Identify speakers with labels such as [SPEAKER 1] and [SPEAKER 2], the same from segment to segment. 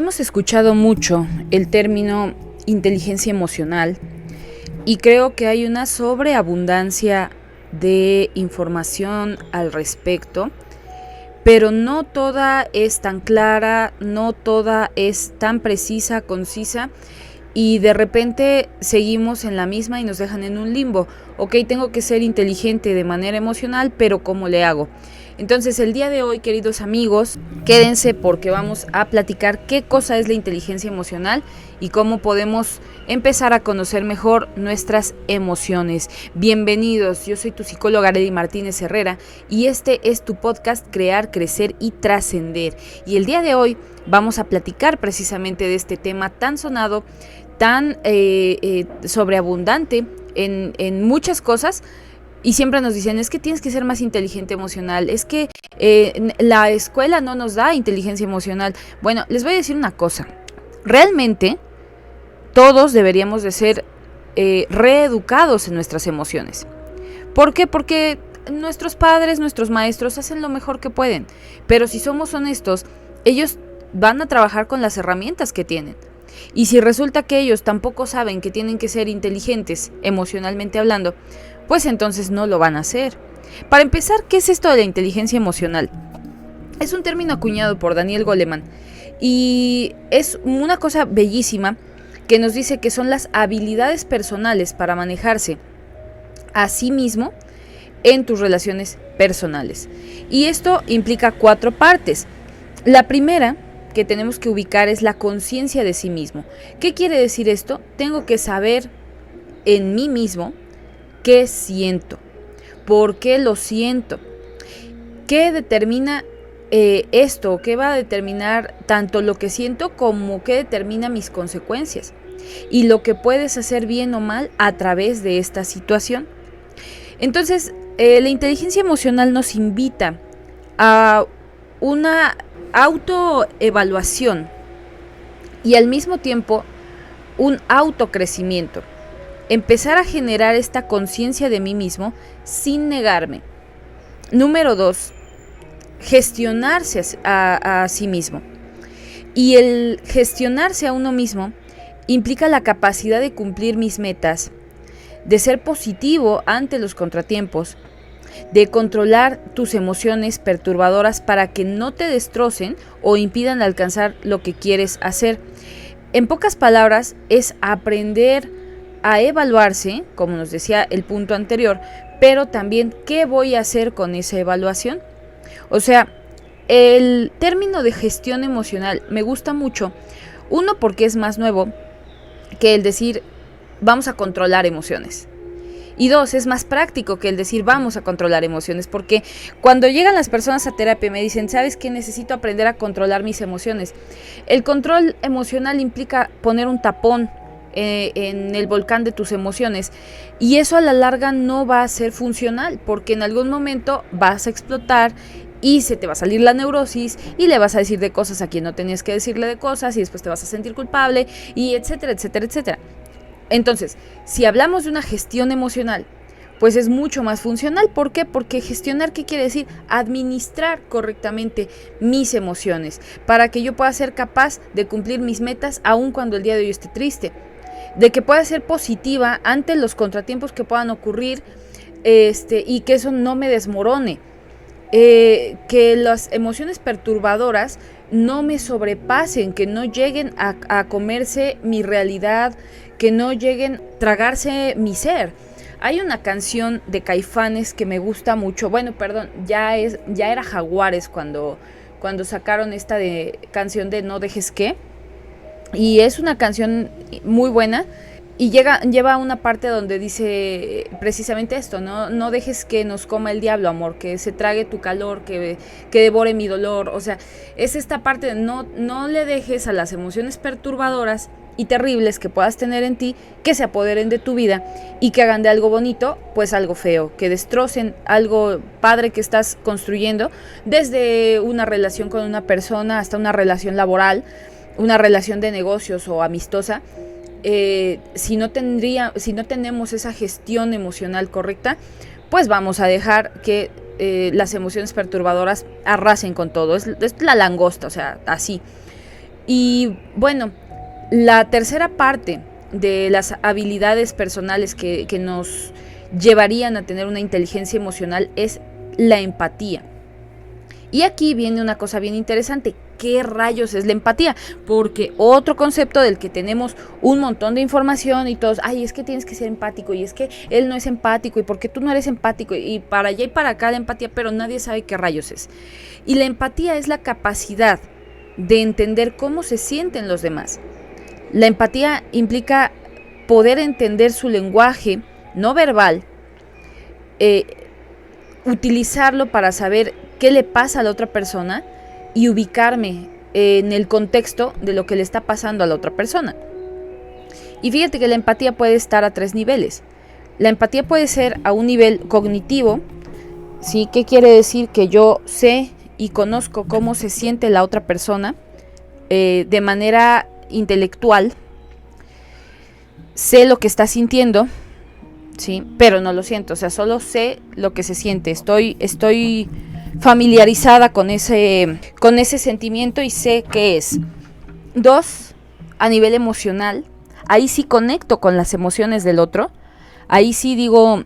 [SPEAKER 1] Hemos escuchado mucho el término inteligencia emocional y creo que hay una sobreabundancia de información al respecto, pero no toda es tan clara, no toda es tan precisa, concisa, y de repente seguimos en la misma y nos dejan en un limbo. Ok, tengo que ser inteligente de manera emocional, pero ¿cómo le hago? Entonces el día de hoy, queridos amigos, quédense porque vamos a platicar qué cosa es la inteligencia emocional y cómo podemos empezar a conocer mejor nuestras emociones. Bienvenidos, yo soy tu psicóloga Arely Martínez Herrera y este es tu podcast Crear, Crecer y Trascender. Y el día de hoy vamos a platicar precisamente de este tema tan sonado, tan sobreabundante en muchas cosas. Y siempre nos dicen, es que tienes que ser más inteligente emocional, es que la escuela no nos da inteligencia emocional. Bueno, les voy a decir una cosa, realmente todos deberíamos de ser reeducados en nuestras emociones. ¿Por qué? Porque nuestros padres, nuestros maestros hacen lo mejor que pueden, pero si somos honestos, ellos van a trabajar con las herramientas que tienen. Y si resulta que ellos tampoco saben que tienen que ser inteligentes emocionalmente hablando, pues entonces no lo van a hacer. Para empezar, ¿qué es esto de la inteligencia emocional? Es un término acuñado por Daniel Goleman y es una cosa bellísima que nos dice que son las habilidades personales para manejarse a sí mismo en tus relaciones personales. Y esto implica 4 partes. La primera que tenemos que ubicar es la conciencia de sí mismo. ¿Qué quiere decir esto? Tengo que saber en mí mismo qué siento, por qué lo siento, qué determina esto, qué va a determinar tanto lo que siento como qué determina mis consecuencias y lo que puedes hacer bien o mal a través de esta situación. Entonces, la inteligencia emocional nos invita a una autoevaluación y al mismo tiempo un autocrecimiento. Empezar a generar esta conciencia de mí mismo sin negarme. Número 2, gestionarse a sí mismo. Y el gestionarse a uno mismo implica la capacidad de cumplir mis metas, de ser positivo ante los contratiempos, de controlar tus emociones perturbadoras para que no te destrocen o impidan alcanzar lo que quieres hacer. En pocas palabras, es aprender a evaluarse, como nos decía el punto anterior, pero también qué voy a hacer con esa evaluación. O sea, el término de gestión emocional me gusta mucho, uno porque es más nuevo que el decir vamos a controlar emociones. Y 2, es más práctico que el decir vamos a controlar emociones, porque cuando llegan las personas a terapia me dicen, ¿sabes qué? Necesito aprender a controlar mis emociones. El control emocional implica poner un tapón en el volcán de tus emociones y eso a la larga no va a ser funcional porque en algún momento vas a explotar y se te va a salir la neurosis y le vas a decir de cosas a quien no tenías que decirle de cosas y después te vas a sentir culpable y etcétera, etcétera, etcétera. Entonces, si hablamos de una gestión emocional, pues es mucho más funcional. ¿Por qué? Porque gestionar, ¿qué quiere decir? Administrar correctamente mis emociones para que yo pueda ser capaz de cumplir mis metas aun cuando el día de hoy esté triste, de que pueda ser positiva ante los contratiempos que puedan ocurrir y que eso no me desmorone, que las emociones perturbadoras no me sobrepasen, que no lleguen a comerse mi realidad, que no lleguen a tragarse mi ser. Hay una canción de Caifanes que me gusta mucho, ya era Jaguares cuando sacaron esta canción de No dejes que, y es una canción muy buena y lleva una parte donde dice precisamente esto, no dejes que nos coma el diablo, amor, que se trague tu calor, que devore mi dolor. O sea, es esta parte de no le dejes a las emociones perturbadoras y terribles que puedas tener en ti que se apoderen de tu vida y que hagan de algo bonito pues algo feo, que destrocen algo padre que estás construyendo, desde una relación con una persona hasta una relación laboral, una relación de negocios o amistosa. Si no tenemos esa gestión emocional correcta, pues vamos a dejar que las emociones perturbadoras arrasen con todo. Es la langosta, o sea, así. Y bueno, la tercera parte de las habilidades personales que nos llevarían a tener una inteligencia emocional es la empatía. Y aquí viene una cosa bien interesante. ¿Qué rayos es la empatía? Porque otro concepto del que tenemos un montón de información y todos, ay, es que tienes que ser empático y es que él no es empático y porque tú no eres empático y para allá y para acá la empatía, pero nadie sabe qué rayos es. Y la empatía es la capacidad de entender cómo se sienten los demás. La empatía implica poder entender su lenguaje no verbal, utilizarlo para saber qué le pasa a la otra persona y ubicarme en el contexto de lo que le está pasando a la otra persona. Y fíjate que la empatía puede estar a 3 niveles. La empatía puede ser a un nivel cognitivo, ¿sí? ¿Qué quiere decir? Que yo sé y conozco cómo se siente la otra persona de manera intelectual, sé lo que está sintiendo, ¿sí? Pero no lo siento, o sea, solo sé lo que se siente, estoy familiarizada con ese sentimiento y sé qué es. 2, a nivel emocional, ahí sí conecto con las emociones del otro, ahí sí digo,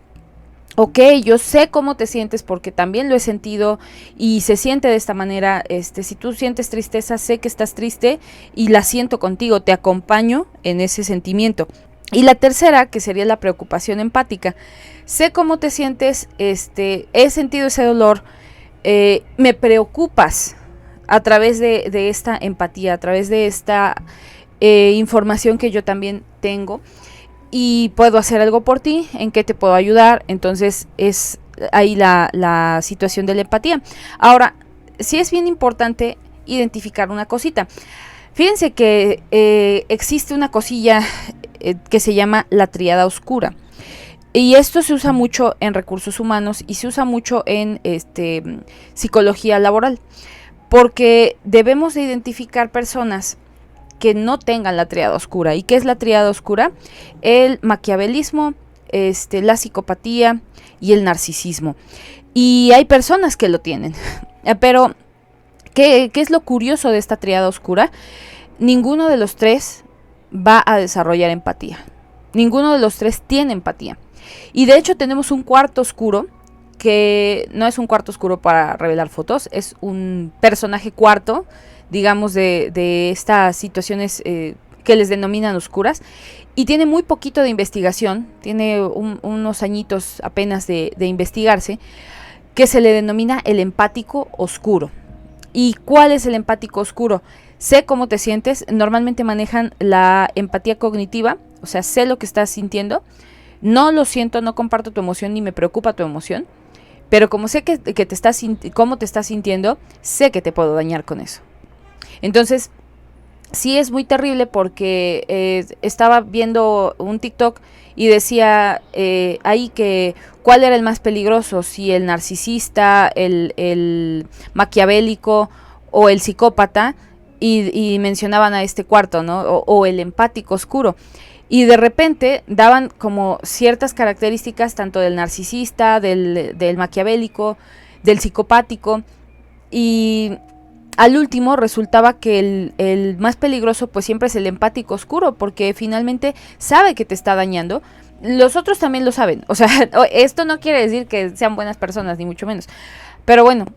[SPEAKER 1] ok, yo sé cómo te sientes porque también lo he sentido y se siente de esta manera, si tú sientes tristeza, sé que estás triste y la siento contigo, te acompaño en ese sentimiento. Y la tercera, que sería la preocupación empática, sé cómo te sientes, he sentido ese dolor, me preocupas a través de esta empatía, a través de esta información que yo también tengo y puedo hacer algo por ti, en qué te puedo ayudar. Entonces es ahí la situación de la empatía. Ahora, sí es bien importante identificar una cosita. Fíjense que existe una cosilla que se llama la tríada oscura. Y esto se usa mucho en recursos humanos y se usa mucho en psicología laboral. Porque debemos de identificar personas que no tengan la tríada oscura. ¿Y qué es la tríada oscura? El maquiavelismo, la psicopatía y el narcisismo. Y hay personas que lo tienen. Pero, ¿qué es lo curioso de esta tríada oscura? Ninguno de los 3 va a desarrollar empatía. Ninguno de los 3 tiene empatía. Y de hecho tenemos un cuarto oscuro, que no es un cuarto oscuro para revelar fotos, es un personaje cuarto, digamos, de estas situaciones que les denominan oscuras, y tiene muy poquito de investigación, tiene unos añitos apenas de investigarse, que se le denomina el empático oscuro. ¿Y cuál es el empático oscuro? Sé cómo te sientes, normalmente manejan la empatía cognitiva, o sea, sé lo que estás sintiendo, no lo siento, no comparto tu emoción ni me preocupa tu emoción, pero como sé que cómo te estás sintiendo, sé que te puedo dañar con eso. Entonces, sí es muy terrible porque estaba viendo un TikTok y decía ahí que cuál era el más peligroso, si el narcisista, el maquiavélico o el psicópata, y mencionaban a este cuarto, ¿no? O el empático oscuro. Y de repente daban como ciertas características tanto del narcisista, del maquiavélico, del psicopático, y al último resultaba que el más peligroso pues siempre es el empático oscuro, porque finalmente sabe que te está dañando. Los otros también lo saben, o sea, esto no quiere decir que sean buenas personas, ni mucho menos, pero bueno,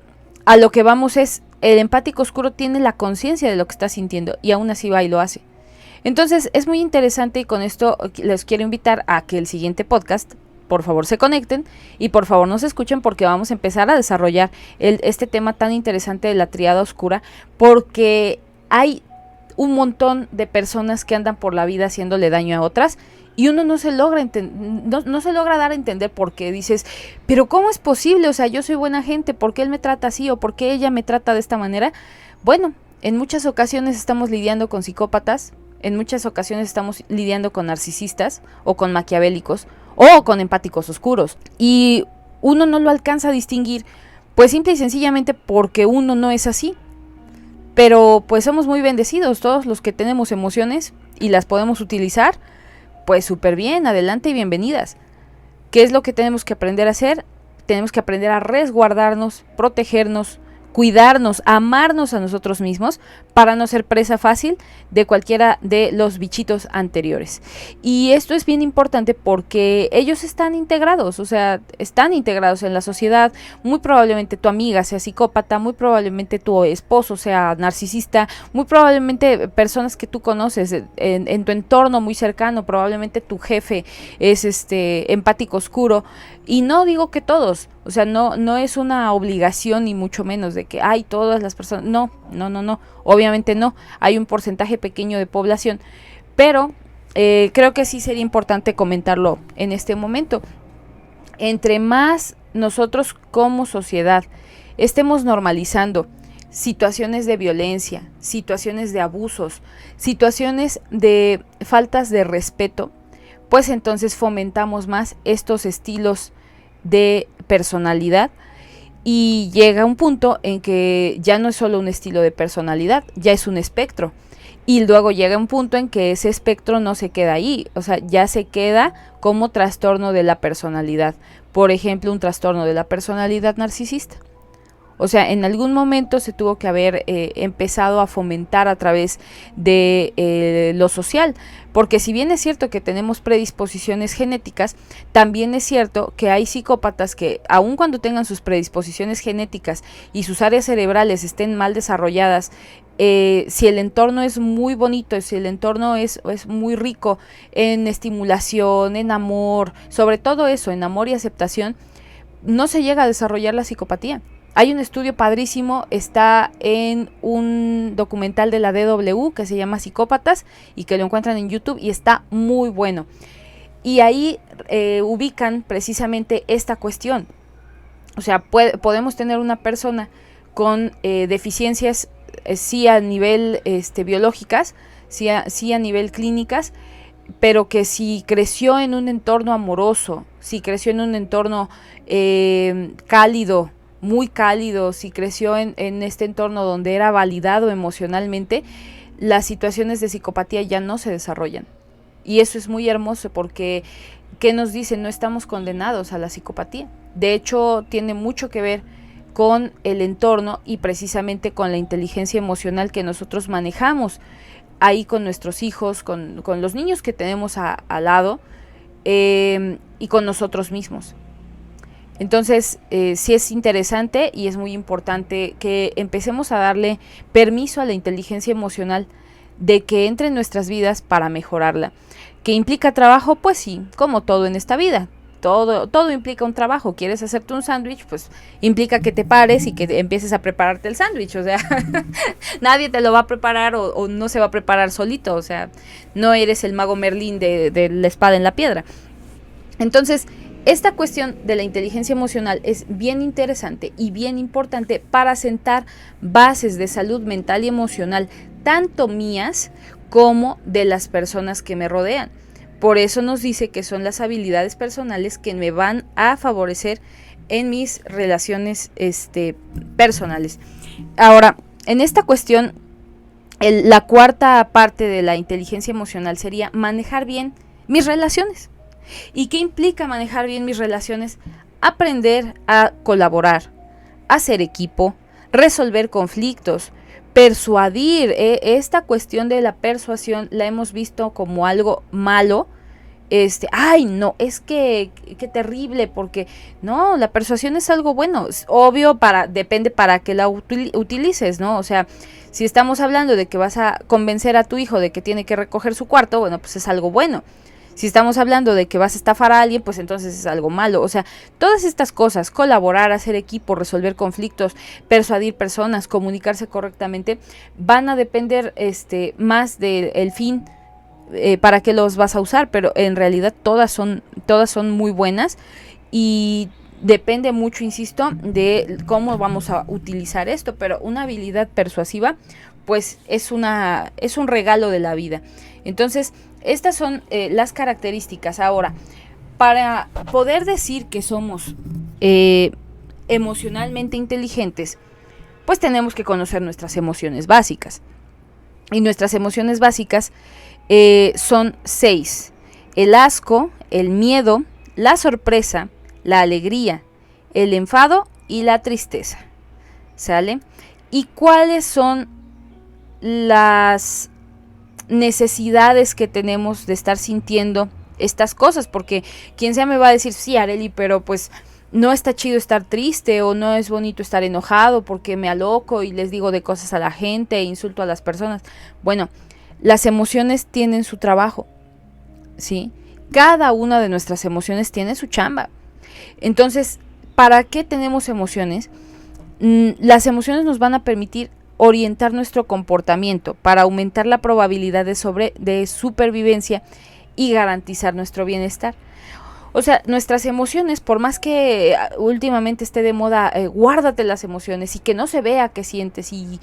[SPEAKER 1] a lo que vamos es, el empático oscuro tiene la conciencia de lo que está sintiendo y aún así va y lo hace. Entonces es muy interesante y con esto les quiero invitar a que el siguiente podcast, por favor se conecten y por favor nos escuchen porque vamos a empezar a desarrollar este tema tan interesante de la tríada oscura, porque hay un montón de personas que andan por la vida haciéndole daño a otras y uno no se logra no se logra dar a entender por qué. Dices, pero ¿cómo es posible? O sea, yo soy buena gente, ¿por qué él me trata así o por qué ella me trata de esta manera? Bueno, en muchas ocasiones estamos lidiando con psicópatas, en muchas ocasiones estamos lidiando con narcisistas o con maquiavélicos o con empáticos oscuros y uno no lo alcanza a distinguir, pues simple y sencillamente porque uno no es así. Pero pues somos muy bendecidos todos los que tenemos emociones y las podemos utilizar, pues súper bien, adelante y bienvenidas. ¿Qué es lo que tenemos que aprender a hacer? Tenemos que aprender a resguardarnos, protegernos, cuidarnos, amarnos a nosotros mismos para no ser presa fácil de cualquiera de los bichitos anteriores. Y esto es bien importante porque ellos están integrados, o sea, están integrados en la sociedad. Muy probablemente tu amiga sea psicópata, muy probablemente tu esposo sea narcisista, muy probablemente personas que tú conoces en tu entorno muy cercano, probablemente tu jefe es empático oscuro. Y no digo que todos, o sea, no es una obligación ni mucho menos de que hay todas las personas, no, obviamente no, hay un porcentaje pequeño de población, pero creo que sí sería importante comentarlo en este momento. Entre más nosotros como sociedad estemos normalizando situaciones de violencia, situaciones de abusos, situaciones de faltas de respeto, pues entonces fomentamos más estos estilos de personalidad y llega un punto en que ya no es solo un estilo de personalidad, ya es un espectro. Y luego llega un punto en que ese espectro no se queda ahí, o sea, ya se queda como trastorno de la personalidad. Por ejemplo, un trastorno de la personalidad narcisista. O sea, en algún momento se tuvo que haber empezado a fomentar a través de lo social, porque si bien es cierto que tenemos predisposiciones genéticas, también es cierto que hay psicópatas que aun cuando tengan sus predisposiciones genéticas y sus áreas cerebrales estén mal desarrolladas, si el entorno es muy bonito, si el entorno es muy rico en estimulación, en amor, sobre todo eso, en amor y aceptación, no se llega a desarrollar la psicopatía. Hay un estudio padrísimo, está en un documental de la DW que se llama Psicópatas y que lo encuentran en YouTube y está muy bueno. Y ahí ubican precisamente esta cuestión. O sea, podemos tener una persona con deficiencias sí a nivel biológicas, sí a nivel clínicas, pero que si creció en un entorno amoroso, si creció en un entorno cálido, muy cálido, si creció en este entorno donde era validado emocionalmente, las situaciones de psicopatía ya no se desarrollan. Y eso es muy hermoso porque, ¿qué nos dice? No estamos condenados a la psicopatía. De hecho, tiene mucho que ver con el entorno y precisamente con la inteligencia emocional que nosotros manejamos ahí con nuestros hijos, con los niños que tenemos al lado y con nosotros mismos. Entonces, sí es interesante y es muy importante que empecemos a darle permiso a la inteligencia emocional de que entre en nuestras vidas para mejorarla. ¿Qué implica trabajo? Pues sí, como todo en esta vida. Todo implica un trabajo. ¿Quieres hacerte un sándwich? Pues implica que te pares y que empieces a prepararte el sándwich. O sea, nadie te lo va a preparar o no se va a preparar solito. O sea, no eres el mago Merlín de la espada en la piedra. Entonces, esta cuestión de la inteligencia emocional es bien interesante y bien importante para sentar bases de salud mental y emocional, tanto mías como de las personas que me rodean. Por eso nos dice que son las habilidades personales que me van a favorecer en mis relaciones personales. Ahora, en esta cuestión, la cuarta parte de la inteligencia emocional sería manejar bien mis relaciones. ¿Y qué implica manejar bien mis relaciones? Aprender a colaborar, hacer equipo, resolver conflictos, persuadir. Esta cuestión de la persuasión la hemos visto como algo malo. Ay, no, es que qué terrible, porque no, la persuasión es algo bueno. Es obvio, depende para qué la utilices, ¿no? O sea, si estamos hablando de que vas a convencer a tu hijo de que tiene que recoger su cuarto, bueno, pues es algo bueno. Si estamos hablando de que vas a estafar a alguien, pues entonces es algo malo. O sea, todas estas cosas, colaborar, hacer equipo, resolver conflictos, persuadir personas, comunicarse correctamente, van a depender más del fin para qué los vas a usar, pero en realidad todas son muy buenas y depende mucho, insisto, de cómo vamos a utilizar esto, pero una habilidad persuasiva pues es un regalo de la vida. Entonces, estas son las características. Ahora, para poder decir que somos emocionalmente inteligentes, pues tenemos que conocer nuestras emociones básicas. Y nuestras emociones básicas son 6. El asco, el miedo, la sorpresa, la alegría, el enfado y la tristeza. ¿Sale? ¿Y cuáles son las necesidades que tenemos de estar sintiendo estas cosas, porque quien sea me va a decir, sí, Arely, pero pues no está chido estar triste, o no es bonito estar enojado porque me aloco y les digo de cosas a la gente e insulto a las personas. Bueno, las emociones tienen su trabajo, ¿sí? Cada una de nuestras emociones tiene su chamba. Entonces, ¿para qué tenemos emociones? Las emociones nos van a permitir orientar nuestro comportamiento para aumentar la probabilidad de supervivencia y garantizar nuestro bienestar. O sea, nuestras emociones, por más que últimamente esté de moda, guárdate las emociones y que no se vea que sientes y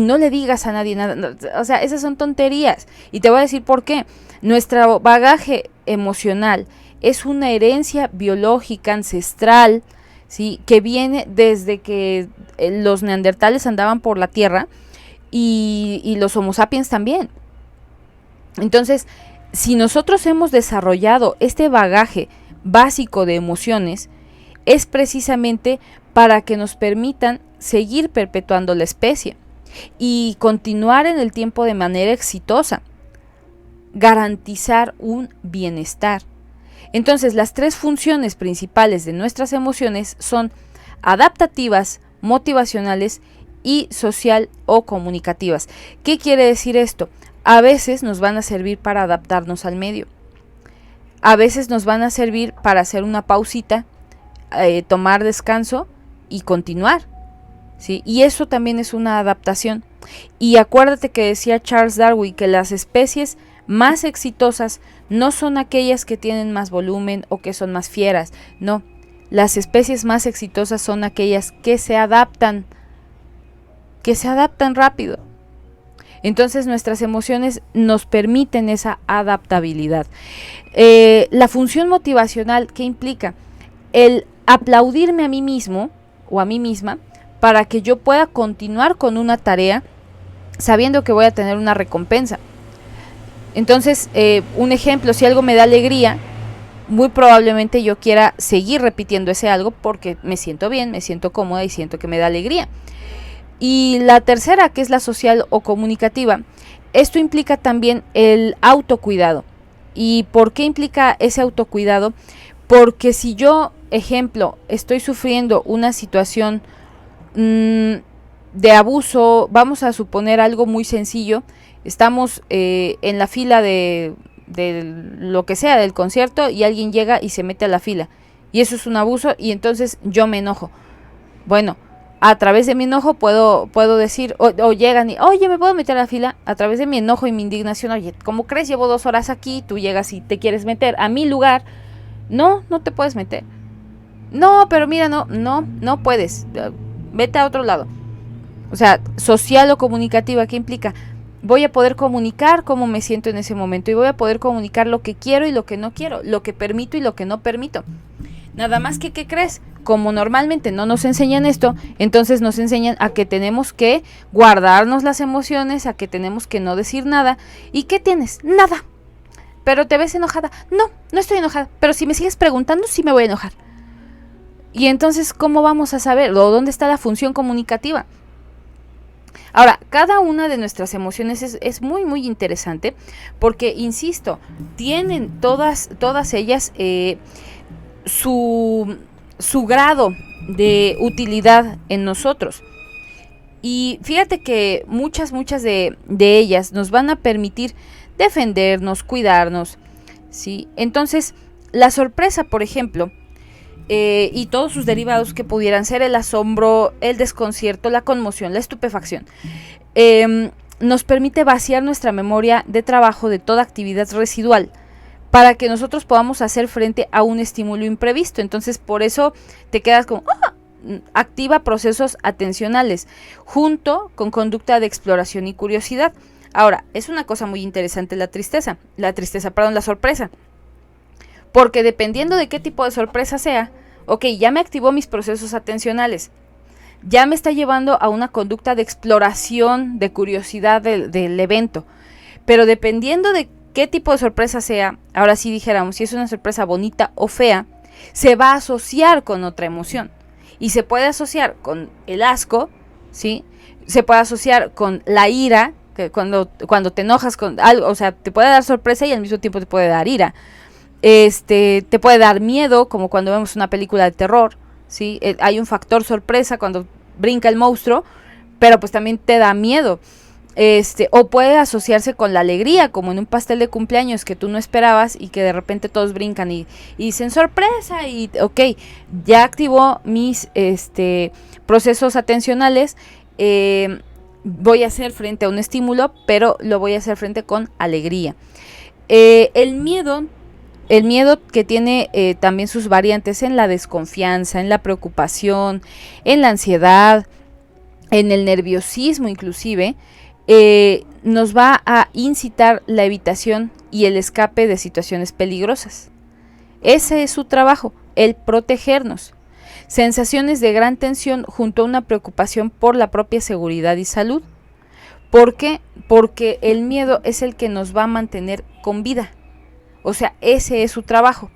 [SPEAKER 1] no le digas a nadie nada. No, o sea, esas son tonterías. Y te voy a decir por qué. Nuestro bagaje emocional es una herencia biológica ancestral, ¿sí? Que viene desde que los neandertales andaban por la tierra y los homo sapiens también. Entonces, si nosotros hemos desarrollado este bagaje básico de emociones, es precisamente para que nos permitan seguir perpetuando la especie y continuar en el tiempo de manera exitosa, garantizar un bienestar. Entonces, las tres funciones principales de nuestras emociones son adaptativas, motivacionales y social o comunicativas. ¿Qué quiere decir esto? A veces nos van a servir para adaptarnos al medio. A veces nos van a servir para hacer una pausita, tomar descanso y continuar, ¿sí? Y eso también es una adaptación. Y acuérdate que decía Charles Darwin que las especies más exitosas no son aquellas que tienen más volumen o que son más fieras. No, las especies más exitosas son aquellas que se adaptan rápido. Entonces nuestras emociones nos permiten esa adaptabilidad. La función motivacional, ¿qué implica? El aplaudirme a mí mismo o a mí misma para que yo pueda continuar con una tarea sabiendo que voy a tener una recompensa. Entonces, un ejemplo, si algo me da alegría, muy probablemente yo quiera seguir repitiendo ese algo porque me siento bien, me siento cómoda y siento que me da alegría. Y la tercera, que es la social o comunicativa, esto implica también el autocuidado. ¿Y por qué implica ese autocuidado? Porque si yo, ejemplo, estoy sufriendo una situación de abuso, vamos a suponer algo muy sencillo, estamos en la fila de lo que sea, del concierto, y alguien llega y se mete a la fila, y eso es un abuso, y entonces yo me enojo. Bueno, a través de mi enojo puedo decir, o llegan y, oye, ¿me puedo meter a la fila? A través de mi enojo y mi indignación, oye, ¿cómo crees? Llevo 2 horas aquí, tú llegas y te quieres meter a mi lugar. No te puedes meter. No, pero mira, no puedes. Vete a otro lado. O sea, social o comunicativa, ¿qué implica? Voy a poder comunicar cómo me siento en ese momento y voy a poder comunicar lo que quiero y lo que no quiero, lo que permito y lo que no permito. Nada más que, ¿qué crees? Como normalmente no nos enseñan esto, entonces nos enseñan a que tenemos que guardarnos las emociones, a que tenemos que no decir nada. ¿Y qué tienes? Nada. ¿Pero te ves enojada? No estoy enojada, pero si me sigues preguntando, sí me voy a enojar. Y entonces, ¿cómo vamos a saber? ¿O dónde está la función comunicativa? Ahora, cada una de nuestras emociones es muy, muy interesante porque, insisto, tienen todas ellas su grado de utilidad en nosotros. Y fíjate que muchas de ellas nos van a permitir defendernos, cuidarnos, ¿sí? Entonces, la sorpresa, por ejemplo, y todos sus derivados que pudieran ser el asombro, el desconcierto, la conmoción, la estupefacción, nos permite vaciar nuestra memoria de trabajo de toda actividad residual para que nosotros podamos hacer frente a un estímulo imprevisto. Entonces, por eso te quedas como, activa procesos atencionales junto con conducta de exploración y curiosidad. Ahora, es una cosa muy interesante la sorpresa. Porque dependiendo de qué tipo de sorpresa sea, ok, ya me activó mis procesos atencionales, ya me está llevando a una conducta de exploración, de curiosidad del evento. Pero dependiendo de qué tipo de sorpresa sea, ahora sí dijéramos, si es una sorpresa bonita o fea, se va a asociar con otra emoción. Y se puede asociar con el asco, ¿sí? Se puede asociar con la ira, que cuando te enojas con algo, o sea, te puede dar sorpresa y al mismo tiempo te puede dar ira. Te puede dar miedo, como cuando vemos una película de terror, ¿sí? Hay un factor sorpresa cuando brinca el monstruo, pero pues también te da miedo. O puede asociarse con la alegría, como en un pastel de cumpleaños que tú no esperabas y que de repente todos brincan y dicen sorpresa y ok, ya activó mis procesos atencionales, voy a hacer frente a un estímulo, pero lo voy a hacer frente con alegría. El miedo que tiene también sus variantes en la desconfianza, en la preocupación, en la ansiedad, en el nerviosismo inclusive, nos va a incitar la evitación y el escape de situaciones peligrosas. Ese es su trabajo, el protegernos. Sensaciones de gran tensión junto a una preocupación por la propia seguridad y salud. ¿Por qué? Porque el miedo es el que nos va a mantener con vida. O sea, ese es su trabajo.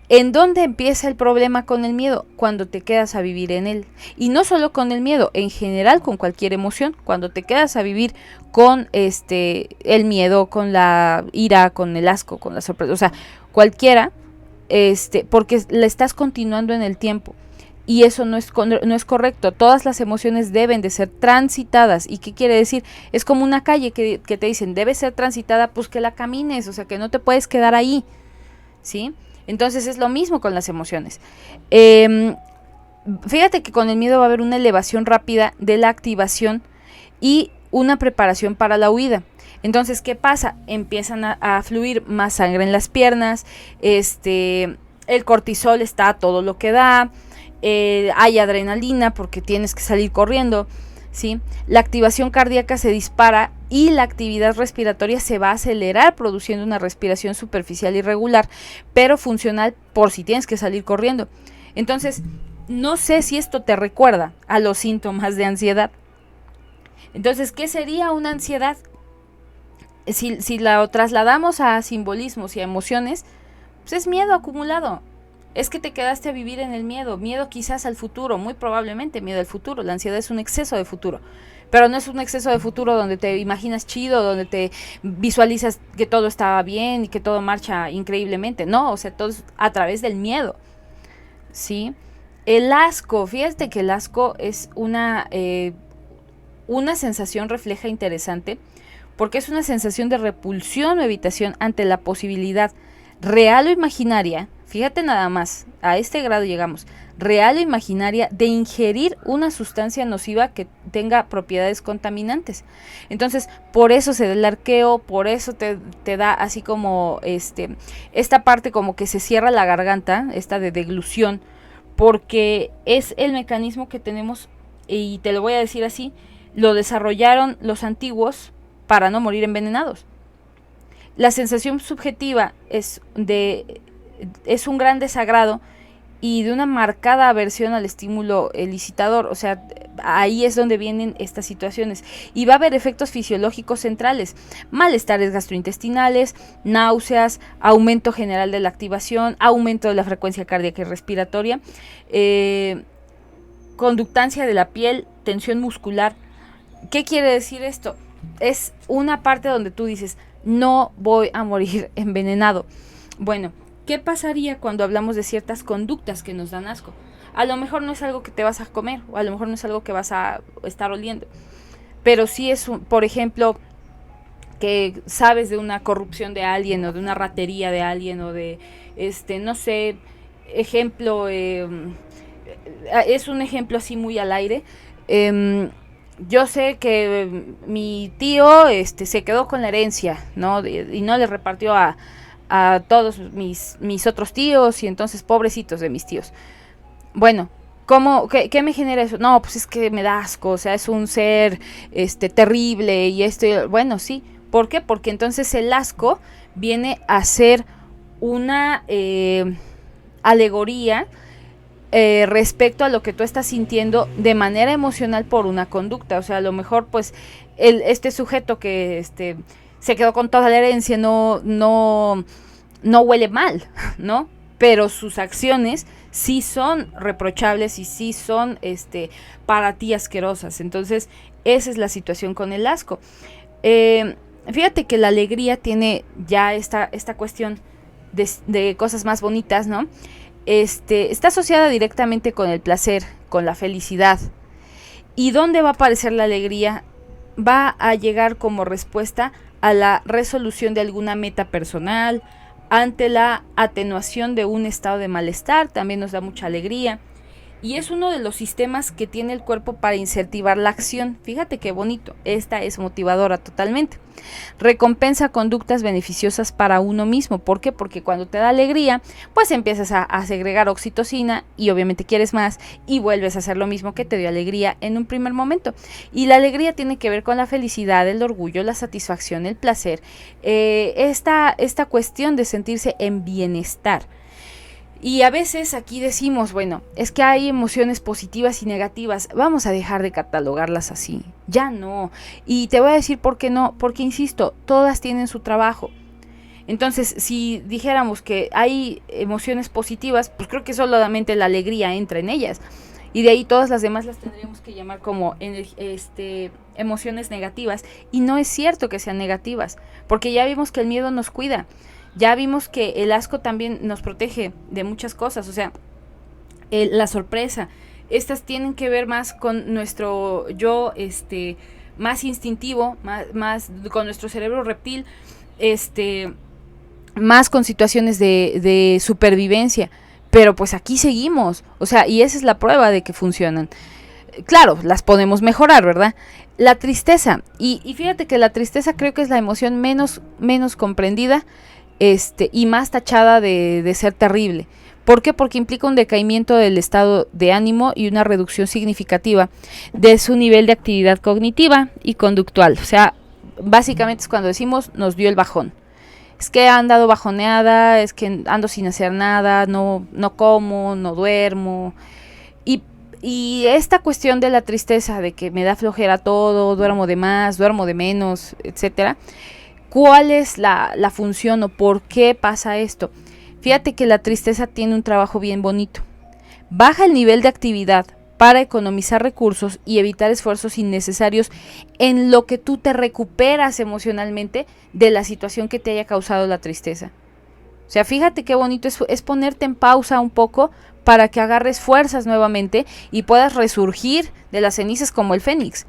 [SPEAKER 1] ¿En dónde empieza el problema con el miedo? Cuando te quedas a vivir en él. Y no solo con el miedo, en general con cualquier emoción. Cuando te quedas a vivir con el miedo, con la ira, con el asco, con la sorpresa, o sea, cualquiera, porque la estás continuando en el tiempo. Y eso no es correcto. Todas las emociones deben de ser transitadas. ¿Y qué quiere decir? Es como una calle que te dicen, debe ser transitada, pues que la camines, o sea, que no te puedes quedar ahí, ¿sí? Entonces es lo mismo con las emociones. Fíjate que con el miedo va a haber una elevación rápida de la activación y una preparación para la huida. Entonces, ¿qué pasa? Empiezan a fluir más sangre en las piernas, el cortisol está a todo lo que da, hay adrenalina porque tienes que salir corriendo, ¿sí? La activación cardíaca se dispara y la actividad respiratoria se va a acelerar produciendo una respiración superficial irregular, pero funcional por si tienes que salir corriendo. Entonces, no sé si esto te recuerda a los síntomas de ansiedad. Entonces, ¿qué sería una ansiedad? Si la trasladamos a simbolismos y a emociones, pues es miedo acumulado. Es que te quedaste a vivir en el miedo quizás al futuro, muy probablemente miedo al futuro. La ansiedad es un exceso de futuro, pero no es un exceso de futuro donde te imaginas chido, donde te visualizas que todo está bien y que todo marcha increíblemente. No, o sea, todo es a través del miedo, ¿sí? El asco, fíjate que el asco es una sensación refleja interesante, porque es una sensación de repulsión o evitación ante la posibilidad real o imaginaria. Fíjate nada más, a este grado llegamos, real o imaginaria, de ingerir una sustancia nociva que tenga propiedades contaminantes. Entonces, por eso se da el arqueo, por eso te da así como esta parte como que se cierra la garganta, esta de deglución, porque es el mecanismo que tenemos, y te lo voy a decir así, lo desarrollaron los antiguos para no morir envenenados. La sensación subjetiva es un gran desagrado y de una marcada aversión al estímulo elicitador. O sea, ahí es donde vienen estas situaciones. Y va a haber efectos fisiológicos centrales: malestares gastrointestinales, náuseas, aumento general de la activación, aumento de la frecuencia cardíaca y respiratoria, conductancia de la piel, tensión muscular. ¿Qué quiere decir esto? Es una parte donde tú dices, no voy a morir envenenado. Bueno, ¿qué pasaría cuando hablamos de ciertas conductas que nos dan asco? A lo mejor no es algo que te vas a comer, o a lo mejor no es algo que vas a estar oliendo, pero sí es, por ejemplo, que sabes de una corrupción de alguien, o de una ratería de alguien, o de, no sé, ejemplo, es un ejemplo así muy al aire. Yo sé que mi tío se quedó con la herencia, ¿no? Y no le repartió a todos mis otros tíos, y entonces pobrecitos de mis tíos. Bueno, ¿qué me genera eso? No, pues es que me da asco, o sea, es un ser terrible y bueno, sí. ¿Por qué? Porque entonces el asco viene a ser una alegoría respecto a lo que tú estás sintiendo de manera emocional por una conducta. O sea, a lo mejor pues este sujeto que se quedó con toda la herencia no huele mal, ¿no? Pero sus acciones sí son reprochables y sí son para ti asquerosas. Entonces Esa es la situación con el asco. Fíjate que la alegría tiene ya esta cuestión de cosas más bonitas, ¿no? Está asociada directamente con el placer, con la felicidad. ¿Y dónde va a aparecer la alegría? Va a llegar como respuesta a la resolución de alguna meta personal, ante la atenuación de un estado de malestar, también nos da mucha alegría. Y es uno de los sistemas que tiene el cuerpo para incentivar la acción. Fíjate qué bonito, esta es motivadora totalmente. Recompensa conductas beneficiosas para uno mismo. ¿Por qué? Porque cuando te da alegría, pues empiezas a segregar oxitocina y obviamente quieres más y vuelves a hacer lo mismo que te dio alegría en un primer momento. Y la alegría tiene que ver con la felicidad, el orgullo, la satisfacción, el placer, esta cuestión de sentirse en bienestar. Y a veces aquí decimos, bueno, es que hay emociones positivas y negativas, vamos a dejar de catalogarlas así, ya no. Y te voy a decir por qué no, porque insisto, todas tienen su trabajo. Entonces, si dijéramos que hay emociones positivas, pues creo que solamente la alegría entra en ellas. Y de ahí todas las demás las tendríamos que llamar como emociones negativas. Y no es cierto que sean negativas, porque ya vimos que el miedo nos cuida. Ya vimos que el asco también nos protege de muchas cosas, o sea, la sorpresa. Estas tienen que ver más con nuestro yo, más instintivo, más con nuestro cerebro reptil, más con situaciones de supervivencia. Pero pues aquí seguimos, o sea, y esa es la prueba de que funcionan. Claro, las podemos mejorar, ¿verdad? La tristeza, y fíjate que la tristeza creo que es la emoción menos comprendida, y más tachada de ser terrible. ¿Por qué? Porque implica un decaimiento del estado de ánimo y una reducción significativa de su nivel de actividad cognitiva y conductual. O sea, básicamente es cuando decimos nos dio el bajón. Es que he andado bajoneada, es que ando sin hacer nada, no como, no duermo. Y esta cuestión de la tristeza, de que me da flojera todo, duermo de más, duermo de menos, etcétera. ¿Cuál es la función o por qué pasa esto? Fíjate que la tristeza tiene un trabajo bien bonito. Baja el nivel de actividad para economizar recursos y evitar esfuerzos innecesarios en lo que tú te recuperas emocionalmente de la situación que te haya causado la tristeza. O sea, fíjate qué bonito es ponerte en pausa un poco para que agarres fuerzas nuevamente y puedas resurgir de las cenizas como el fénix.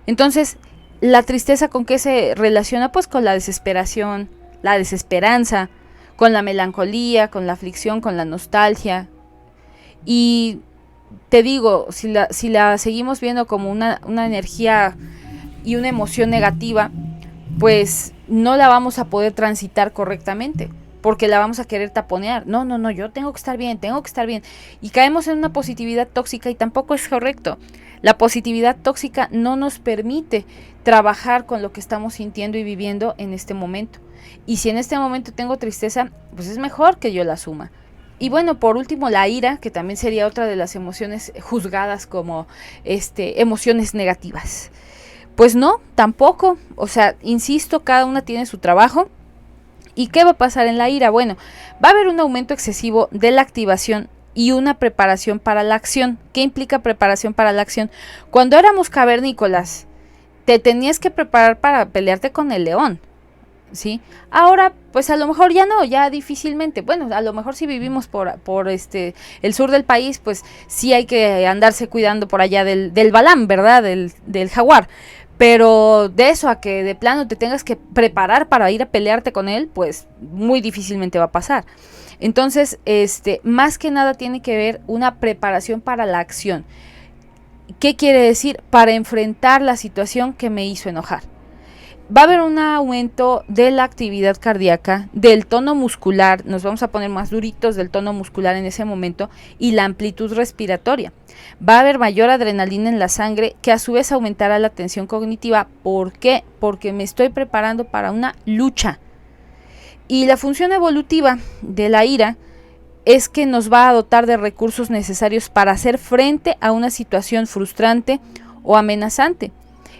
[SPEAKER 1] Entonces, la tristeza, ¿con qué se relaciona? Pues con la desesperación, la desesperanza, con la melancolía, con la aflicción, con la nostalgia. Y te digo, si la seguimos viendo como una energía y una emoción negativa, pues no la vamos a poder transitar correctamente, porque la vamos a querer taponear. No, yo tengo que estar bien. Y caemos en una positividad tóxica y tampoco es correcto. La positividad tóxica no nos permite trabajar con lo que estamos sintiendo y viviendo en este momento. Y si en este momento tengo tristeza, pues es mejor que yo la asuma. Y bueno, por último, la ira, que también sería otra de las emociones juzgadas como emociones negativas. Pues no, tampoco. O sea, insisto, cada una tiene su trabajo. ¿Y qué va a pasar en la ira? Bueno, va a haber un aumento excesivo de la activación y una preparación para la acción. ¿Qué implica preparación para la acción? Cuando éramos cavernícolas, te tenías que preparar para pelearte con el león, ¿sí? Ahora, pues a lo mejor ya no, ya difícilmente. Bueno, a lo mejor si vivimos por el sur del país, pues sí hay que andarse cuidando por allá del balán, ¿verdad? Del jaguar. Pero de eso a que de plano te tengas que preparar para ir a pelearte con él, pues muy difícilmente va a pasar. Entonces, más que nada tiene que ver una preparación para la acción. ¿Qué quiere decir? Para enfrentar la situación que me hizo enojar. Va a haber un aumento de la actividad cardíaca, del tono muscular, nos vamos a poner más duritos del tono muscular en ese momento, y la amplitud respiratoria. Va a haber mayor adrenalina en la sangre, que a su vez aumentará la tensión cognitiva. ¿Por qué? Porque me estoy preparando para una lucha. Y la función evolutiva de la ira es que nos va a dotar de recursos necesarios para hacer frente a una situación frustrante o amenazante.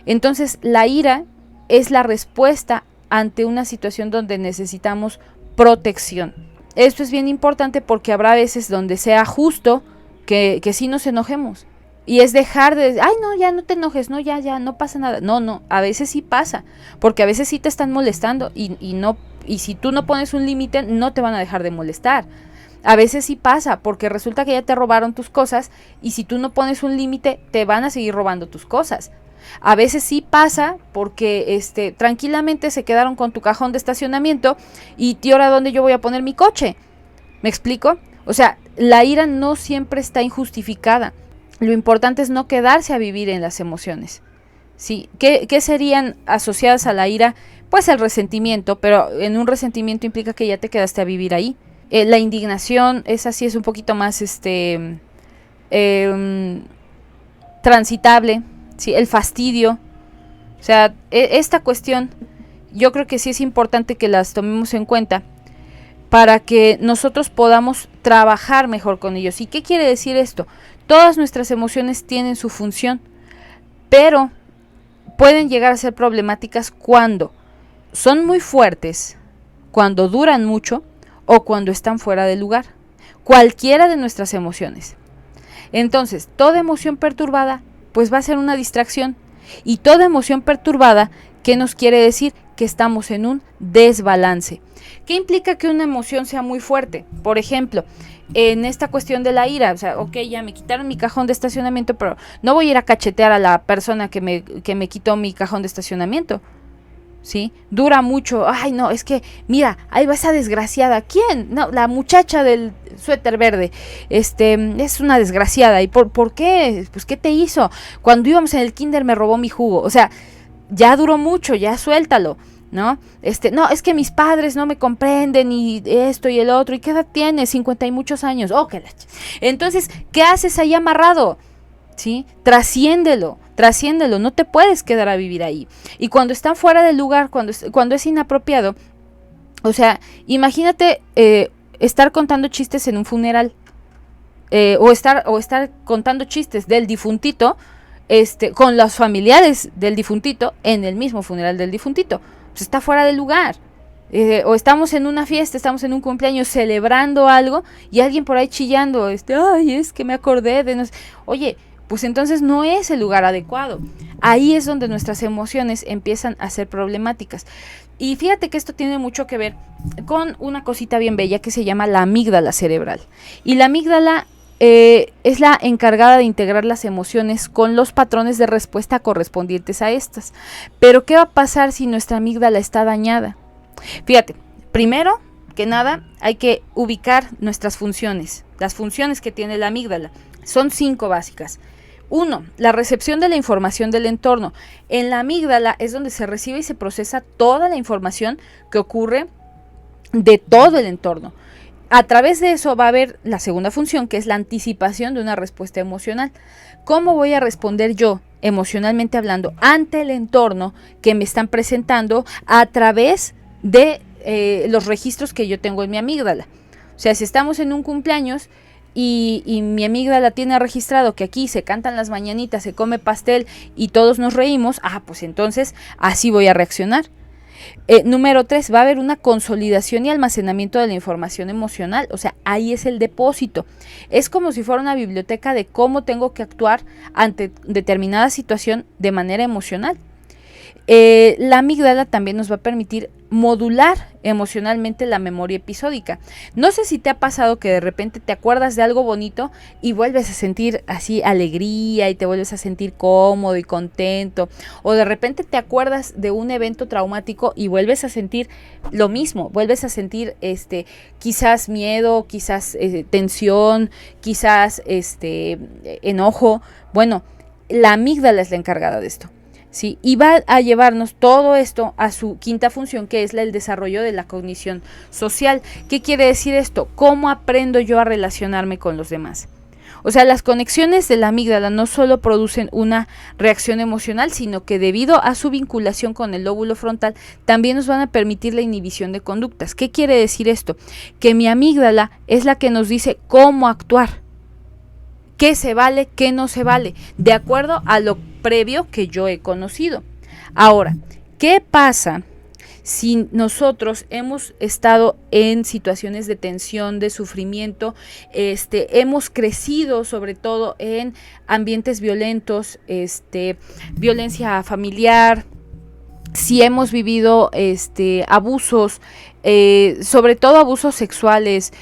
[SPEAKER 1] Entonces, la ira es la respuesta ante una situación donde necesitamos protección. Esto es bien importante porque habrá veces donde sea justo que sí nos enojemos Y es dejar de, ay, no, ya no te enojes, no, ya, no pasa nada. No, a veces sí pasa, porque a veces sí te están molestando y si tú no pones un límite, no te van a dejar de molestar. A veces sí pasa, porque resulta que ya te robaron tus cosas y si tú no pones un límite, te van a seguir robando tus cosas. A veces sí pasa porque tranquilamente se quedaron con tu cajón de estacionamiento y ahora ¿dónde yo voy a poner mi coche? ¿Me explico? O sea, la ira no siempre está injustificada. Lo importante es no quedarse a vivir en las emociones. ¿Sí? ¿Qué serían asociadas a la ira? Pues el resentimiento, pero en un resentimiento implica que ya te quedaste a vivir ahí. La indignación, esa sí es un poquito más transitable, ¿sí? El fastidio. O sea, esta cuestión yo creo que sí es importante que las tomemos en cuenta para que nosotros podamos trabajar mejor con ellos. ¿Y qué quiere decir esto? Todas nuestras emociones tienen su función, pero pueden llegar a ser problemáticas cuando son muy fuertes, cuando duran mucho o cuando están fuera de lugar. Cualquiera de nuestras emociones. Entonces, toda emoción perturbada pues va a ser una distracción. Y toda emoción perturbada, ¿qué nos quiere decir? Que estamos en un desbalance. ¿Qué implica que una emoción sea muy fuerte? Por ejemplo, en esta cuestión de la ira, o sea, ok, ya me quitaron mi cajón de estacionamiento, pero no voy a ir a cachetear a la persona que me quitó mi cajón de estacionamiento, ¿sí? Dura mucho, ay no, es que, mira, ahí va esa desgraciada, ¿quién? No, la muchacha del suéter verde, es una desgraciada, ¿y por qué? Pues, ¿qué te hizo? Cuando íbamos en el kinder me robó mi jugo, o sea, ya duró mucho, ya suéltalo. ¿No? No, es que mis padres no me comprenden y esto y el otro. ¿Y qué edad tienes? 50 y muchos años. Oh, qué leche. Entonces, ¿qué haces ahí amarrado? ¿Sí? Trasciéndelo, no te puedes quedar a vivir ahí. Y cuando están fuera del lugar, cuando es inapropiado, o sea, imagínate estar contando chistes en un funeral, o estar contando chistes del difuntito, con los familiares del difuntito en el mismo funeral del difuntito. Pues está fuera de lugar. O estamos en una fiesta, estamos en un cumpleaños celebrando algo y alguien por ahí chillando, ay, es que me acordé de Oye, pues entonces no es el lugar adecuado. Ahí es donde nuestras emociones empiezan a ser problemáticas. Y fíjate que esto tiene mucho que ver con una cosita bien bella que se llama la amígdala cerebral. Y la amígdala es la encargada de integrar las emociones con los patrones de respuesta correspondientes a estas. Pero ¿qué va a pasar si nuestra amígdala está dañada? Fíjate, primero que nada hay que ubicar nuestras funciones, las funciones que tiene la amígdala. Son 5 básicas. 1. La recepción de la información del entorno. En la amígdala es donde se recibe y se procesa toda la información que ocurre de todo el entorno. A través de eso va a haber la segunda función, que es la anticipación de una respuesta emocional. ¿Cómo voy a responder yo, emocionalmente hablando, ante el entorno que me están presentando a través de los registros que yo tengo en mi amígdala? O sea, si estamos en un cumpleaños y mi amígdala tiene registrado que aquí se cantan las mañanitas, se come pastel y todos nos reímos, pues entonces así voy a reaccionar. Número 3, va a haber una consolidación y almacenamiento de la información emocional, o sea, ahí es el depósito. Es como si fuera una biblioteca de cómo tengo que actuar ante determinada situación de manera emocional. La amígdala también nos va a permitir modular emocionalmente la memoria episódica. No sé si te ha pasado que de repente te acuerdas de algo bonito y vuelves a sentir así alegría y te vuelves a sentir cómodo y contento, o de repente te acuerdas de un evento traumático y vuelves a sentir lo mismo, vuelves a sentir quizás miedo, quizás tensión, quizás enojo. Bueno, la amígdala es la encargada de esto. ¿Sí? Y va a llevarnos todo esto a su quinta función, que es el desarrollo de la cognición social. ¿Qué quiere decir esto? ¿Cómo aprendo yo a relacionarme con los demás? O sea, las conexiones de la amígdala no solo producen una reacción emocional, sino que debido a su vinculación con el lóbulo frontal, también nos van a permitir la inhibición de conductas. ¿Qué quiere decir esto? Que mi amígdala es la que nos dice cómo actuar. ¿Qué se vale, qué no se vale? De acuerdo a lo previo que yo he conocido. Ahora, ¿qué pasa si nosotros hemos estado en situaciones de tensión, de sufrimiento, hemos crecido sobre todo en ambientes violentos, violencia familiar, si hemos vivido abusos, sobre todo abusos sexuales,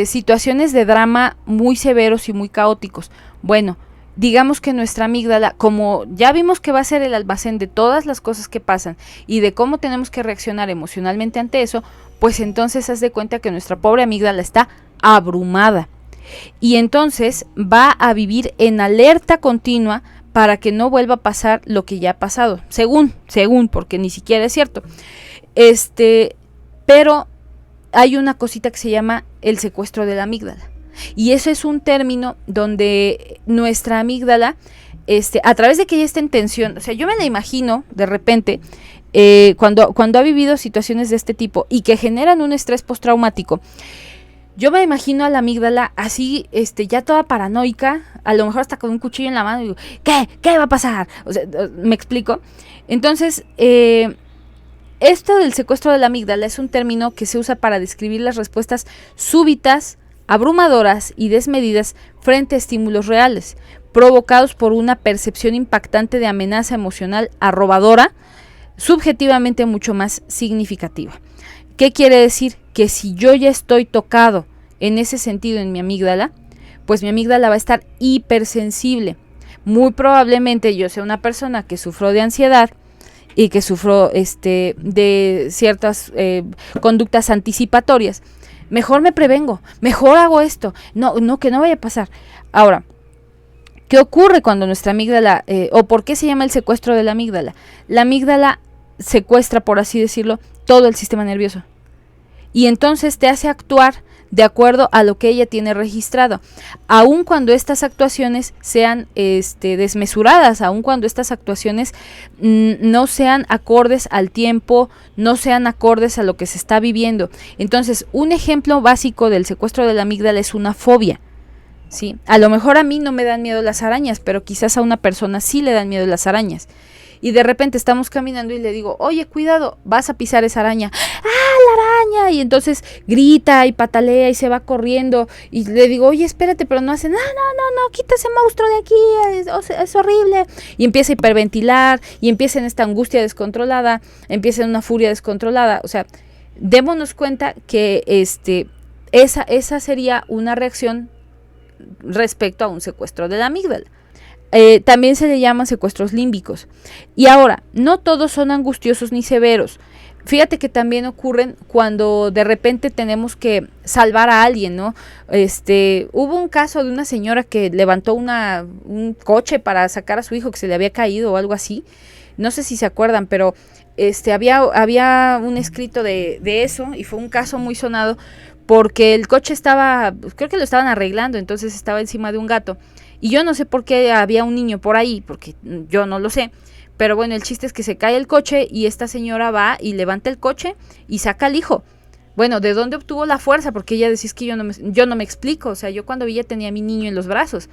[SPEAKER 1] situaciones de drama muy severos y muy caóticos. Bueno, digamos que nuestra amígdala, como ya vimos que va a ser el almacén de todas las cosas que pasan y de cómo tenemos que reaccionar emocionalmente ante eso, pues entonces haz de cuenta que nuestra pobre amígdala está abrumada. Y entonces va a vivir en alerta continua para que no vuelva a pasar lo que ya ha pasado, según, porque ni siquiera es cierto. Pero hay una cosita que se llama el secuestro de la amígdala. Y eso es un término donde nuestra amígdala, a través de que ella está en tensión, o sea, yo me la imagino de repente, cuando ha vivido situaciones de este tipo y que generan un estrés postraumático, yo me imagino a la amígdala así, ya toda paranoica, a lo mejor hasta con un cuchillo en la mano, y digo, ¿qué va a pasar? O sea, ¿me explico? Entonces, esto del secuestro de la amígdala es un término que se usa para describir las respuestas súbitas, abrumadoras y desmedidas frente a estímulos reales, provocados por una percepción impactante de amenaza emocional arrobadora, subjetivamente mucho más significativa. ¿Qué quiere decir? Que si yo ya estoy tocado en ese sentido en mi amígdala, pues mi amígdala va a estar hipersensible. Muy probablemente yo sea una persona que sufrió de ansiedad y que sufrió de ciertas conductas anticipatorias. Mejor me prevengo, mejor hago esto, no, que no vaya a pasar. Ahora, ¿qué ocurre cuando nuestra amígdala, o por qué se llama el secuestro de la amígdala? La amígdala secuestra, por así decirlo, todo el sistema nervioso. Y entonces te hace actuar de acuerdo a lo que ella tiene registrado, aun cuando estas actuaciones sean desmesuradas, aun cuando estas actuaciones no sean acordes al tiempo, no sean acordes a lo que se está viviendo. Entonces, un ejemplo básico del secuestro de la amígdala es una fobia, ¿sí? A lo mejor a mí no me dan miedo las arañas, pero quizás a una persona sí le dan miedo las arañas. Y de repente estamos caminando y le digo, oye, cuidado, vas a pisar esa araña. ¡Ah, la araña! Y entonces grita y patalea y se va corriendo. Y le digo, oye, espérate, pero no hace, no, quita ese monstruo de aquí, es horrible. Y empieza a hiperventilar, y empieza en esta angustia descontrolada, empieza en una furia descontrolada. O sea, démonos cuenta que esa sería una reacción respecto a un secuestro de la amígdala. También se le llaman secuestros límbicos. Y ahora, no todos son angustiosos ni severos. Fíjate que también ocurren cuando de repente tenemos que salvar a alguien, ¿no? Hubo un caso de una señora que levantó un coche para sacar a su hijo que se le había caído o algo así. No sé si se acuerdan, pero había un escrito de eso y fue un caso muy sonado porque el coche creo que lo estaban arreglando, entonces estaba encima de un gato. Y yo no sé por qué había un niño por ahí, porque yo no lo sé. Pero bueno, el chiste es que se cae el coche y esta señora va y levanta el coche y saca al hijo. Bueno, ¿de dónde obtuvo la fuerza? Porque ella decía, es que yo no me explico. O sea, yo cuando vi ya tenía a mi niño en los brazos.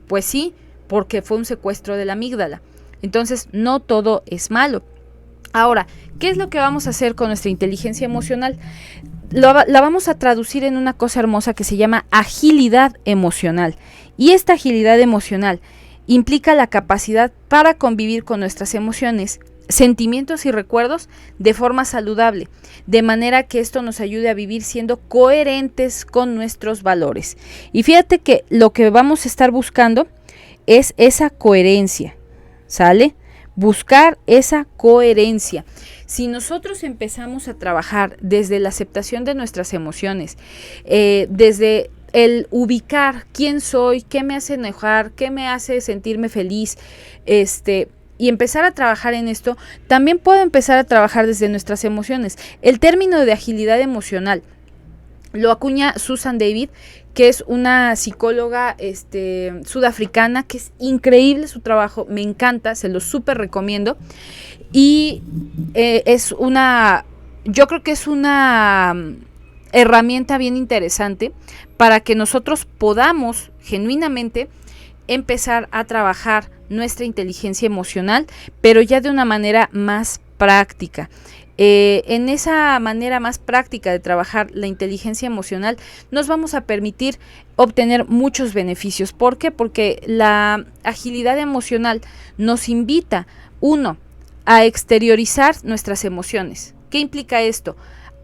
[SPEAKER 1] Pues sí, porque fue un secuestro de la amígdala. Entonces, no todo es malo. Ahora, ¿qué es lo que vamos a hacer con nuestra inteligencia emocional? La vamos a traducir en una cosa hermosa que se llama agilidad emocional. Y esta agilidad emocional implica la capacidad para convivir con nuestras emociones, sentimientos y recuerdos de forma saludable, de manera que esto nos ayude a vivir siendo coherentes con nuestros valores. Y fíjate que lo que vamos a estar buscando es esa coherencia, ¿sale? Buscar esa coherencia. Si nosotros empezamos a trabajar desde la aceptación de nuestras emociones, desde el ubicar quién soy, qué me hace enojar, qué me hace sentirme feliz, y empezar a trabajar en esto, también puedo empezar a trabajar desde nuestras emociones. El término de agilidad emocional lo acuña Susan David, que es una psicóloga sudafricana, que es increíble su trabajo, me encanta, se lo súper recomiendo. Y yo creo que es una herramienta bien interesante para que nosotros podamos genuinamente empezar a trabajar nuestra inteligencia emocional, pero ya de una manera más práctica. En esa manera más práctica de trabajar la inteligencia emocional, nos vamos a permitir obtener muchos beneficios. ¿Por qué? Porque la agilidad emocional nos invita, uno, a exteriorizar nuestras emociones. ¿Qué implica esto?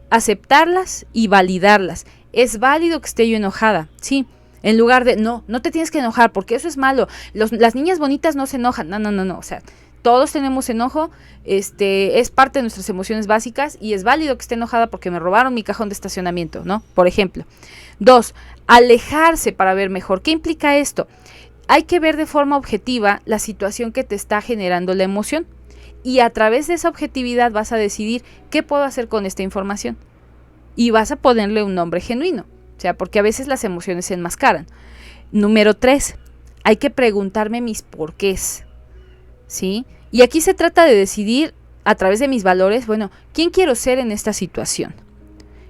[SPEAKER 1] Aceptarlas y validarlas. Es válido que esté yo enojada, sí. En lugar de, no te tienes que enojar porque eso es malo. Las niñas bonitas no se enojan. No. O sea, todos tenemos enojo, es parte de nuestras emociones básicas y es válido que esté enojada porque me robaron mi cajón de estacionamiento, ¿no? Por ejemplo. 2, alejarse para ver mejor. ¿Qué implica esto? Hay que ver de forma objetiva la situación que te está generando la emoción y a través de esa objetividad vas a decidir qué puedo hacer con esta información y vas a ponerle un nombre genuino, o sea, porque a veces las emociones se enmascaran. Número 3, hay que preguntarme mis porqués, ¿sí? Y aquí se trata de decidir a través de mis valores, bueno, ¿quién quiero ser en esta situación?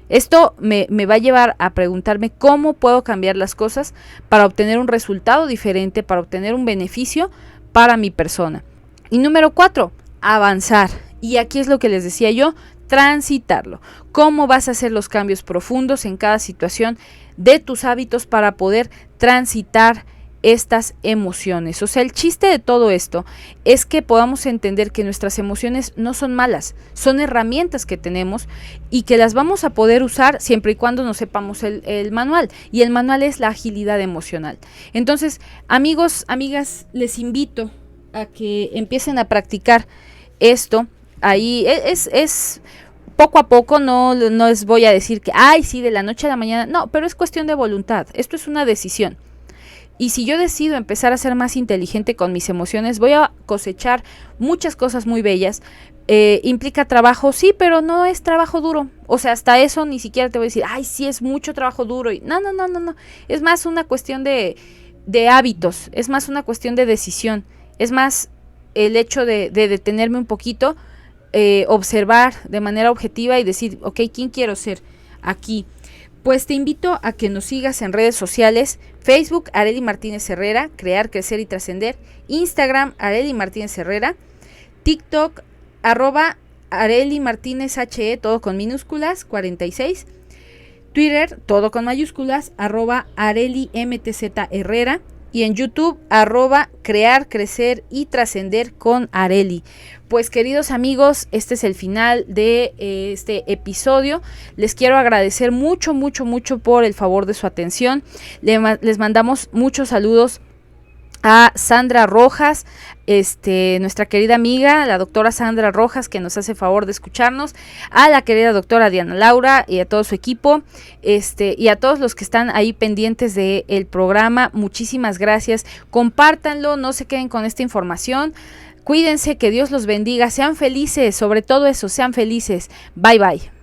[SPEAKER 1] Esto me va a llevar a preguntarme cómo puedo cambiar las cosas para obtener un resultado diferente, para obtener un beneficio para mi persona. Y número 4, avanzar. Y aquí es lo que les decía yo, transitarlo. ¿Cómo vas a hacer los cambios profundos en cada situación de tus hábitos para poder transitar estas emociones? O sea, el chiste de todo esto es que podamos entender que nuestras emociones no son malas, son herramientas que tenemos y que las vamos a poder usar siempre y cuando nos sepamos el manual. Y el manual es la agilidad emocional. Entonces, amigos, amigas, les invito a que empiecen a practicar esto. Ahí es poco a poco, no les voy a decir que, ay, sí, de la noche a la mañana, no, pero es cuestión de voluntad, esto es una decisión. Y si yo decido empezar a ser más inteligente con mis emociones, voy a cosechar muchas cosas muy bellas. Implica trabajo, sí, pero no es trabajo duro. O sea, hasta eso ni siquiera te voy a decir, ay, sí, es mucho trabajo duro. No. Es más una cuestión de hábitos, es más una cuestión de decisión. Es más el hecho de detenerme un poquito, observar de manera objetiva y decir, ok, ¿quién quiero ser aquí? Pues te invito a que nos sigas en redes sociales, Facebook, Arely Martínez Herrera, Crear, Crecer y Trascender, Instagram, Arely Martínez Herrera, TikTok, @Arely Martínez HE, todo con minúsculas, 46, Twitter, todo con mayúsculas, @Arely MTZ Herrera, y en YouTube, @Crear, Crecer y Trascender con Arely. Pues queridos amigos, este es el final de este episodio. Les quiero agradecer mucho por el favor de su atención. Les mandamos muchos saludos a Sandra Rojas, nuestra querida amiga, la doctora Sandra Rojas, que nos hace favor de escucharnos, a la querida doctora Diana Laura y a todo su equipo, y a todos los que están ahí pendientes del programa. Muchísimas gracias. Compártanlo, no se queden con esta información. Cuídense, que Dios los bendiga, sean felices, sobre todo eso, sean felices. Bye bye.